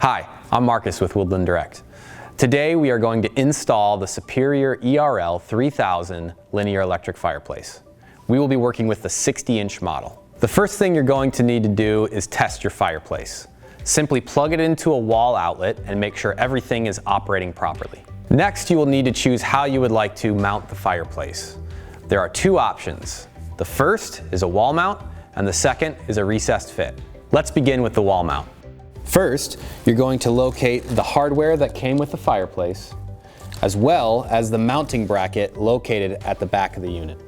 Hi, I'm Marcus with Woodland Direct. Today we are going to install the superior ERL3000 linear electric fireplace. We will be working with the 60-inch model. The first thing you're going to need to do is test your fireplace. Simply plug it into a wall outlet and make sure everything is operating properly. Next, you will need to choose how you would like to mount the fireplace. There are two options. The first is a wall mount and the second is a recessed fit. Let's begin with the wall mount. First, you're going to locate the hardware that came with the fireplace, as well as the mounting bracket located at the back of the unit.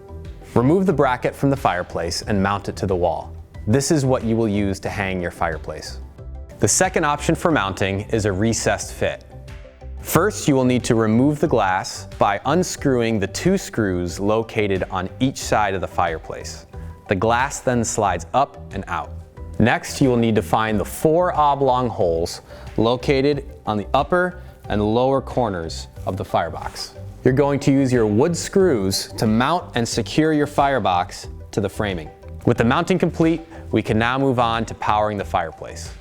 Remove the bracket from the fireplace and mount it to the wall. This is what you will use to hang your fireplace. The second option for mounting is a recessed fit. First, you will need to remove the glass by unscrewing the two screws located on each side of the fireplace. The glass then slides up and out. Next, you will need to find the 4 oblong holes located on the upper and lower corners of the firebox. You're going to use your wood screws to mount and secure your firebox to the framing. With the mounting complete, we can now move on to powering the fireplace.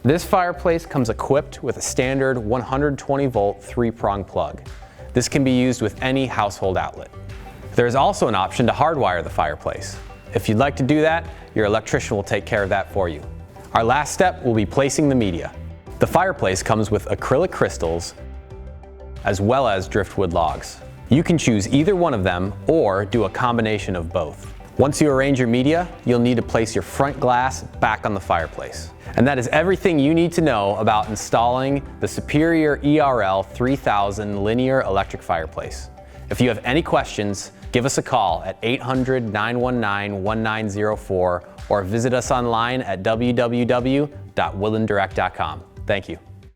This fireplace comes equipped with a standard 120-volt 3-prong plug. This can be used with any household outlet. There is also an option to hardwire the fireplace. If you'd like to do that, your electrician will take care of that for you. Our last step will be placing the media. The fireplace comes with acrylic crystals as well as driftwood logs. You can choose either one of them or do a combination of both. Once you arrange your media, you'll need to place your front glass back on the fireplace. And that is everything you need to know about installing the superior ERL3000 linear electric fireplace. If you have any questions, give us a call at 800-919-1904 or visit us online at www.woodlanddirect.com. Thank you.